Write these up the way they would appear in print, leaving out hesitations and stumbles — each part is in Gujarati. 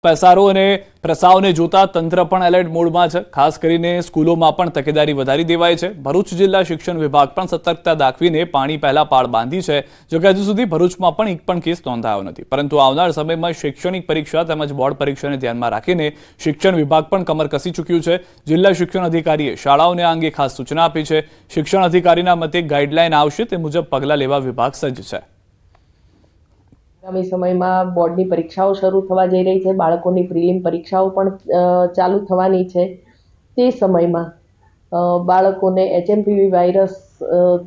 પેસારો અને પ્રસાવને જોતા તંત્ર પણ એલર્ટ મોડમાં છે। ખાસ કરીને સ્કૂલોમાં પણ તકેદારી વધારી દેવાઈ છે। ભરૂચ જિલ્લા શિક્ષણ વિભાગ પણ સતર્કતા દાખવીને પાણી પહેલા પાળ બાંધી છે। જો કે હજુ સુધી ભરૂચમાં પણ એક પણ કેસ નોંધાયો નથી, પરંતુ આવનાર સમયમાં શૈક્ષણિક પરીક્ષા તેમજ બોર્ડ પરીક્ષાને ધ્યાનમાં રાખીને શિક્ષણ વિભાગ પણ કમર કસી ચૂક્યું છે। જિલ્લા શિક્ષણ અધિકારીએ શાળાઓને આ અંગે ખાસ સૂચના આપી છે। શિક્ષણ અધિકારીના મતે ગાઈડલાઈન આવશે તે મુજબ પગલાં લેવા વિભાગ સજ્જ છે। આગામી સમયમાં બોર્ડની પરીક્ષાઓ શરૂ થવા જઈ રહી છે। બાળકોની પ્રિલિમ પરીક્ષાઓ પણ ચાલુ થવાની છે। તે સમયમાં બાળકોને HMPV વાયરસ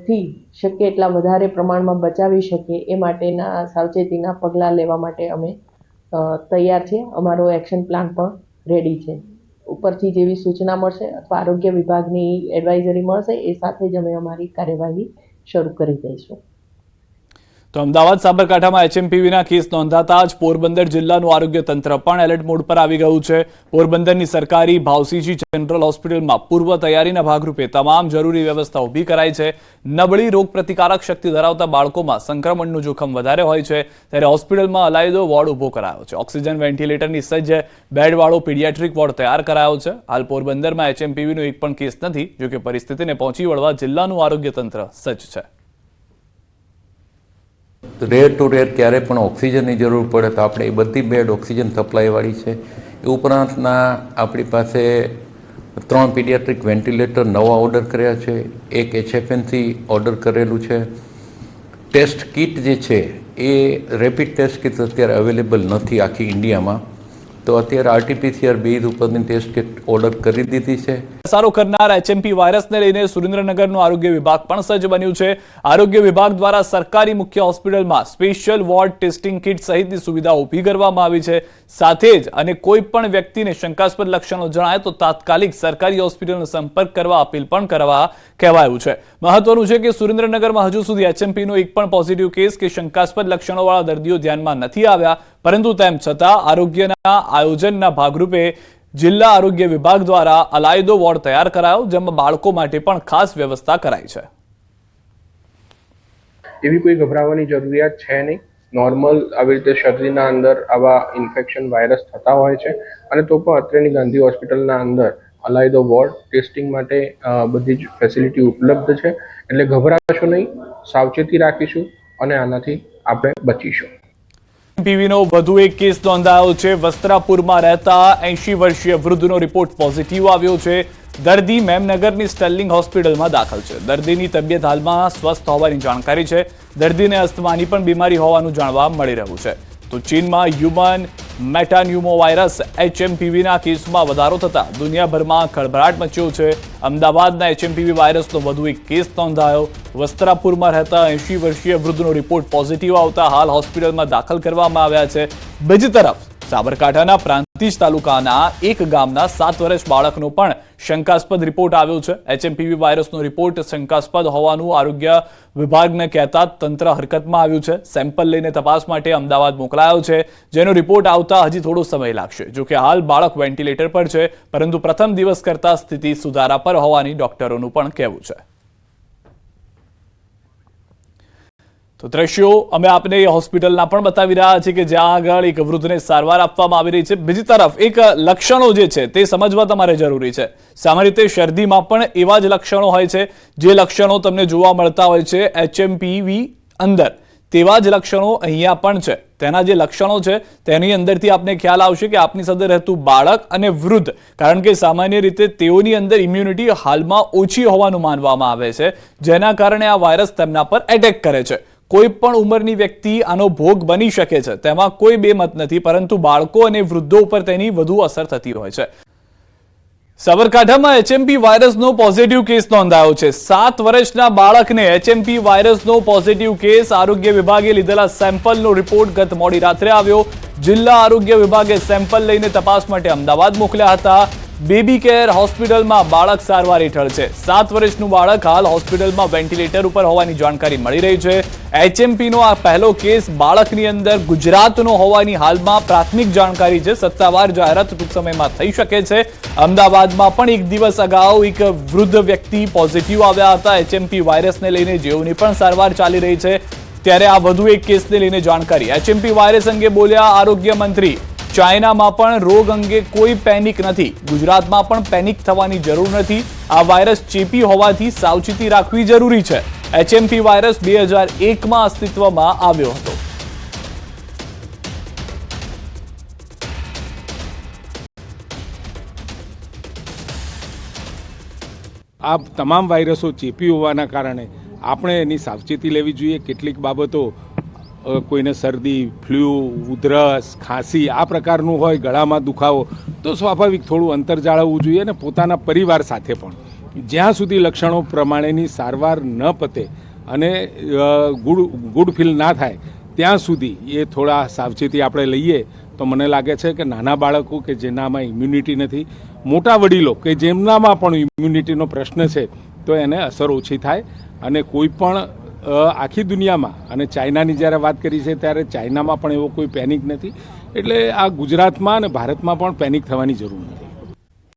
થી શક્ય એટલા વધારે પ્રમાણમાં બચાવી શકે એ માટેના સાવચેતીના પગલાં લેવા માટે અમે તૈયાર છીએ। અમારો એક્શન પ્લાન પણ રેડી છે। ઉપરથી જેવી સૂચના મળશે અથવા આરોગ્ય વિભાગની એડવાઇઝરી મળશે એ સાથે જ અમે અમારી કાર્યવાહી શરૂ કરી દઈશું। તો અમદાવાદ સાબરકાંઠામાં HMPVના કેસ નોંધાતા જ પોરબંદર જિલ્લાનું આરોગ્ય તંત્ર પણ એલર્ટ મોડ પર આવી ગયું છે। પોરબંદરની સરકારી ભાવસીજી જનરલ હોસ્પિટલમાં પૂર્વ તૈયારીના ભાગરૂપે તમામ જરૂરી વ્યવસ્થા ઊભી કરાઈ છે। નબળી રોગ પ્રતિકારક શક્તિ ધરાવતા બાળકોમાં સંક્રમણનું જોખમ વધારે હોય છે, ત્યારે હોસ્પિટલમાં અલાયદો વોર્ડ ઊભો કરાયો છે। ઓક્સિજન વેન્ટિલેટરની સજ્જ બેડવાળો પીડિયાટ્રિક વોર્ડ તૈયાર કરાયો છે। હાલ પોરબંદરમાં HMPVનો એક પણ કેસ નથી, જો કે પરિસ્થિતિને પહોંચી વળવા જિલ્લાનું આરોગ્ય તંત્ર સજ્જ છે। રેર ટુ રેર ક્યારે પણ ઓક્સિજનની જરૂર પડે તો આપણે એ બધી બેડ ઓક્સિજન સપ્લાયવાળી છે। એ ઉપરાંતના આપણી પાસે 3 પીડિયાટ્રિક વેન્ટિલેટર નવા ઓર્ડર કર્યા છે, એક HFNC ઓર્ડર કરેલું છે। ટેસ્ટ કિટ જે છે એ રેપિડ ટેસ્ટ કિટ અત્યારે અવેલેબલ નથી આખી ઇન્ડિયામાં, તો અત્યારે RT-PCR બેઝ ઉપરની ટેસ્ટ કિટ ઓર્ડર કરી દીધી છે। સારો કરનાર HMP વાયરસને લઈને સુરેન્દ્રનગરનું આરોગ્ય વિભાગ પણ સજ્જ બન્યું છે। આરોગ્ય વિભાગ દ્વારા સરકારી મુખ્ય હોસ્પિટલમાં સ્પેશિયલ વોર્ડ ટેસ્ટિંગ કિટ સહિતની સુવિધા ઊભી કરવામાં આવી છે। સાથે જ અને કોઈ પણ વ્યક્તિને શંકાસ્પદ લક્ષણો જણાય તો તાત્કાલિક સરકારી હોસ્પિટલનો સંપર્ક કરવા અપીલ પણ કરવા કહેવાયું છે। મહત્વનું છે કે સુરેન્દ્રનગરમાં હજુ સુધી HMPનો એક પણ પોઝિટિવ કેસ કે શંકાસ્પદ લક્ષણોવાળા દર્દીઓ ધ્યાનમાં નથી આવ્યા, પરંતુ તેમ છતાં આરોગ્યના આયોજનના ભાગરૂપે જિલ્લા આરોગ્ય વિભાગ દ્વારા અલાયદો વોર્ડ તૈયાર કરાયો, જેમાં બાળકો માટે પણ ખાસ વ્યવસ્થા કરાઈ છે। એવી કોઈ ગભરાવાની જરૂરિયાત છે નહીં। નોર્મલ આવી રીતે શરીરના અંદર આવા ઇન્ફેક્શન વાયરસ થતા હોય છે, અને તો પણ અત્રેની ગાંધી હોસ્પિટલના અંદર અલાયદો વોર્ડ ટેસ્ટિંગ માટે બધી જ ફેસિલિટી ઉપલબ્ધ છે। એટલે ગભરાશો નહીં, સાવચેતી રાખીશું અને આનાથી આપણે બચીશું। HMPVનો વધુ એક કેસ નોંધાયો છે। વસ્ત્રાપુરમાં રહેતા 80 વર્ષીય વૃદ્ધનો રિપોર્ટ પોઝિટિવ આવ્યો છે। દર્દી મેમનગરની સ્ટર્લિંગ હોસ્પિટલમાં દાખલ છે। દર્દીની તબિયત હાલમાં સ્વસ્થ હોવાની જાણકારી છે। દર્દીને અસ્થમાની પણ બીમારી હોવાનું જાણવા મળી રહ્યું છે। તો ચીનમાં હ્યુમન મેટાન્યુમો વાયરસ HMPVના કેસમાં વધારો થતા દુનિયાભરમાં ખળભળાટ મચ્યો છે। અમદાવાદના HMPV વાયરસનો વધુ એક કેસ નોંધાયો। વસ્ત્રાપુરમાં રહેતા 80 વર્ષીય વૃદ્ધનો રિપોર્ટ પોઝિટિવ આવતા હાલ હોસ્પિટલમાં દાખલ કરવામાં આવ્યા છે। બીજી તરફ સાબરકાંઠાના પ્રાંતિજ તાલુકાના એક ગામના 7 વર્ષ બાળકનો પણ શંકાસ્પદ રિપોર્ટ આવ્યો છે। HMPV વાયરસનો રિપોર્ટ શંકાસ્પદ હોવાનું આરોગ્ય વિભાગને કહેતા તંત્ર હરકતમાં આવ્યું છે। સેમ્પલ લઈને તપાસ માટે અમદાવાદ મોકલાયો છે, જેનો રિપોર્ટ આવતા હજી થોડો સમય લાગશે। જો કે હાલ બાળક વેન્ટિલેટર પર છે, પરંતુ પ્રથમ દિવસ કરતા સ્થિતિ સુધારા પર હોવાની ડોક્ટરોનું પણ કહેવું છે। તો દ્રશ્યો અમે આપને હોસ્પિટલના પણ બતાવી રહ્યા છીએ કે જ્યાં આગળ એક વૃદ્ધને સારવાર આપવામાં આવી રહી છે। બીજી તરફ એક લક્ષણો જે છે તે સમજવા તમારે જરૂરી છે। સામાન્ય રીતે શરદીમાં પણ એવા જ લક્ષણો હોય છે, જે લક્ષણો તમને જોવા મળતા હોય છે HMPV અંદર, તેવા જ લક્ષણો અહીંયા પણ છે। તેના જે લક્ષણો છે તેની અંદરથી આપને ખ્યાલ આવશે કે આપની સાથે રહેતું બાળક અને વૃદ્ધ, કારણ કે સામાન્ય રીતે તેઓની અંદર ઇમ્યુનિટી હાલમાં ઓછી હોવાનું માનવામાં આવે છે, જેના કારણે આ વાયરસ તેમના પર એટેક કરે છે। કોઈ પણ ઉંમરની વ્યક્તિ આનો ભોગ બની શકે છે, તેમાં કોઈ બેમત નથી, પરંતુ બાળકો અને વૃદ્ધો ઉપર તેની વધુ અસર થતી હોય છે। સાબરકાંઠામાં HMP વાયરસનો પોઝિટિવ કેસ નોંધાયો છે। 7 વર્ષના બાળકને HMP વાયરસનો પોઝિટિવ કેસ। આરોગ્ય વિભાગે લીધેલા સેમ્પલનો રિપોર્ટ ગત મોડી રાત્રે આવ્યો। જિલ્લા આરોગ્ય વિભાગે સેમ્પલ લઈને તપાસ માટે અમદાવાદ મોકલ્યા હતા। બેબી કેર હોસ્પિટલમાં બાળક સારવાર હેઠળ છે। 7 વર્ષનું બાળક હાલ હોસ્પિટલમાં વેન્ટિલેટર ઉપર હોવાની જાણકારી મળી રહી છે। HMPનો આ પહેલો કેસ બાળકની અંદર ગુજરાતનો હોવાની હાલમાં પ્રાથમિક જાણકારી છે। સત્તાવાર જાહેરાત ટૂંક સમયમાં થઈ શકે છે। અમદાવાદમાં પણ એક દિવસ અગાઉ એક વૃદ્ધ વ્યક્તિ પોઝિટિવ આવ્યા હતા HMP વાયરસને લઈને, જેઓની પણ સારવાર ચાલી રહી છે। ત્યારે આ વધુ એક કેસને લઈને જાણકારી HMP વાયરસ અંગે બોલ્યા આરોગ્ય મંત્રી ચાઇનામાં પણ રોગ અંગે કોઈ પેનિક નથી. ગુજરાતમાં પણ પેનિક થવાની જરૂર નથી. આ વાયરસ ચેપી હોવાથી સાવચેતી રાખવી જરૂરી છે. HMP વાયરસ 2001માં અસ્તિત્વમાં આવ્યો હતો. આ તમામ વાયરસો ચેપી હોવાના કારણે આપણે એની સાવચેતી લેવી જોઈએ. કેટલીક બાબતો કોઈને શરદી, ફ્લૂ, ઉધરસ, ખાંસી આ પ્રકારનું હોય, ગળામાં દુખાવો, તો સ્વાભાવિક થોડું અંતર જાળવવું જોઈએ અને પોતાના પરિવાર સાથે પણ જ્યાં સુધી લક્ષણો પ્રમાણેની સારવાર ન પતે અને ગુડ ફીલ ના થાય ત્યાં સુધી એ થોડા સાવચેતી આપણે લઈએ તો મને લાગે છે કે નાના બાળકો કે જેનામાં ઇમ્યુનિટી નથી, મોટા વડીલો કે જેમનામાં પણ ઇમ્યુનિટીનો પ્રશ્ન છે, તો એને અસર ઓછી થાય અને કોઈ પણ આખી દુનિયામાં, અને ચાઇનાની જ્યારે વાત કરી છે ત્યારે ચાઇનામાં પણ એવો કોઈ પેનિક નથી. એટલે આ ગુજરાતમાં અને ભારતમાં પણ પેનિક થવાની જરૂર નથી.